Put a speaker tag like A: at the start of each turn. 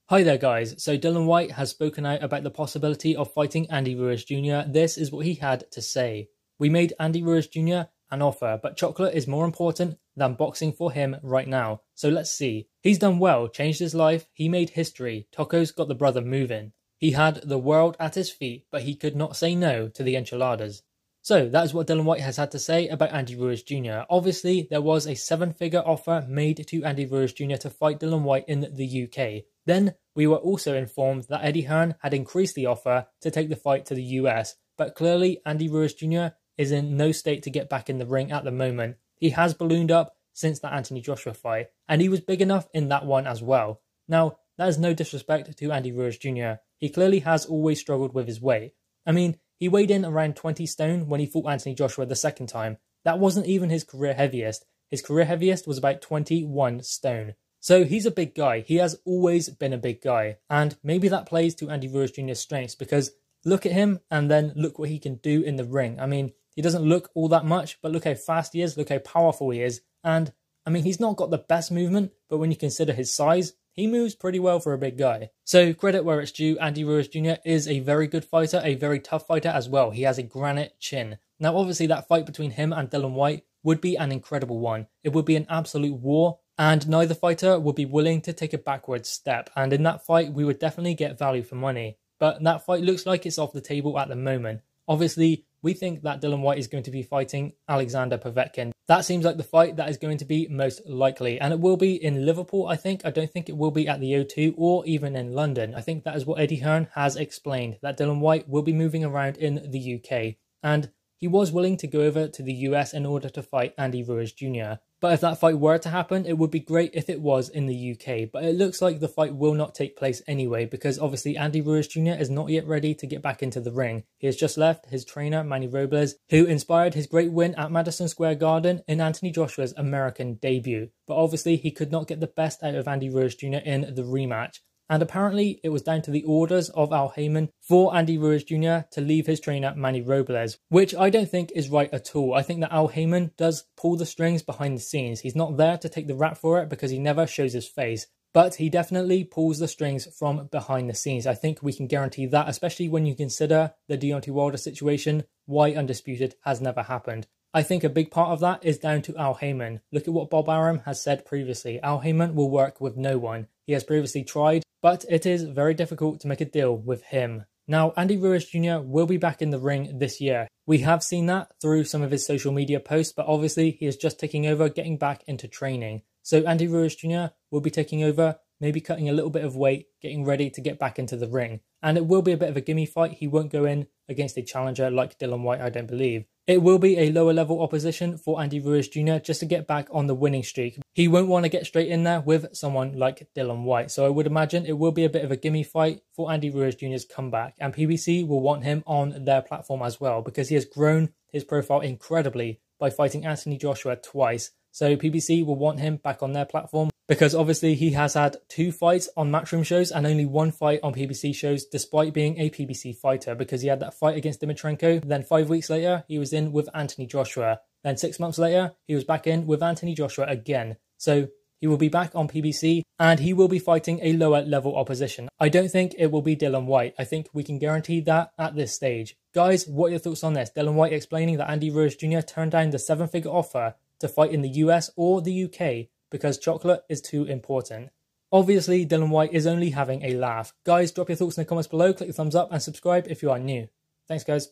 A: Hi there guys, so Dillian Whyte has spoken out about the possibility of fighting Andy Ruiz Jr. This is what he had to say. We made Andy Ruiz Jr. an offer, but chocolate is more important than boxing for him right now. So let's see. He's done well, changed his life, he made history, Taco's got the brother moving. He had the world at his feet, but he could not say no to the enchiladas. So that is what Dillian Whyte has had to say about Andy Ruiz Jr. Obviously, there was a 7-figure offer made to Andy Ruiz Jr. to fight Dillian Whyte in the UK. Then, we were also informed that Eddie Hearn had increased the offer to take the fight to the US, but clearly Andy Ruiz Jr. is in no state to get back in the ring at the moment. He has ballooned up since that Anthony Joshua fight, and he was big enough in that one as well. Now, that is no disrespect to Andy Ruiz Jr. He clearly has always struggled with his weight. I mean, he weighed in around 20 stone when he fought Anthony Joshua the second time. That wasn't even his career heaviest. His career heaviest was about 21 stone. So he's a big guy. He has always been a big guy. And maybe that plays to Andy Ruiz Jr.'s strengths because look at him and then look what he can do in the ring. I mean, he doesn't look all that much, but look how fast he is, look how powerful he is. And I mean, he's not got the best movement, but when you consider his size, he moves pretty well for a big guy. So credit where it's due, Andy Ruiz Jr. is a very good fighter, a very tough fighter as well. He has a granite chin. Now obviously that fight between him and Dillian Whyte would be an incredible one. It would be an absolute war, and neither fighter would be willing to take a backward step. And in that fight, we would definitely get value for money. But that fight looks like it's off the table at the moment. Obviously, we think that Dillian Whyte is going to be fighting Alexander Povetkin. That seems like the fight that is going to be most likely. And it will be in Liverpool, I think. I don't think it will be at the O2 or even in London. I think that is what Eddie Hearn has explained, that Dillian Whyte will be moving around in the UK. And he was willing to go over to the US in order to fight Andy Ruiz Jr. But if that fight were to happen, it would be great if it was in the UK. But it looks like the fight will not take place anyway, because obviously Andy Ruiz Jr. is not yet ready to get back into the ring. He has just left his trainer, Manny Robles, who inspired his great win at Madison Square Garden in Anthony Joshua's American debut. But obviously he could not get the best out of Andy Ruiz Jr. in the rematch. And apparently it was down to the orders of Al Heyman for Andy Ruiz Jr. to leave his trainer Manny Robles, which I don't think is right at all. I think that Al Heyman does pull the strings behind the scenes. He's not there to take the rap for it because he never shows his face, but he definitely pulls the strings from behind the scenes. I think we can guarantee that, especially when you consider the Deontay Wilder situation, why Undisputed has never happened. I think a big part of that is down to Al Heyman. Look at what Bob Arum has said previously. Al Heyman will work with no one. He has previously tried, but it is very difficult to make a deal with him. Now, Andy Ruiz Jr. will be back in the ring this year. We have seen that through some of his social media posts, but obviously he is just taking over, getting back into training. So Andy Ruiz Jr. will be taking over, maybe cutting a little bit of weight, getting ready to get back into the ring. And it will be a bit of a gimme fight. He won't go in against a challenger like Dillian Whyte, I don't believe. It will be a lower level opposition for Andy Ruiz Jr. just to get back on the winning streak. He won't want to get straight in there with someone like Dillian Whyte. So I would imagine it will be a bit of a gimme fight for Andy Ruiz Jr.'s comeback. And PBC will want him on their platform as well because he has grown his profile incredibly by fighting Anthony Joshua twice. So PBC will want him back on their platform because obviously he has had 2 fights on Matchroom shows and only 1 fight on PBC shows despite being a PBC fighter, because he had that fight against Dimitrenko. Then 5 weeks later, he was in with Anthony Joshua. Then 6 months later, he was back in with Anthony Joshua again. So he will be back on PBC and he will be fighting a lower level opposition. I don't think it will be Dillian Whyte. I think we can guarantee that at this stage. Guys, what are your thoughts on this? Dillian Whyte explaining that Andy Ruiz Jr. turned down the 7-figure offer to fight in the US or the UK because chocolate is too important. Obviously, Dillian Whyte is only having a laugh. Guys, drop your thoughts in the comments below, click the thumbs up and subscribe if you are new. Thanks guys.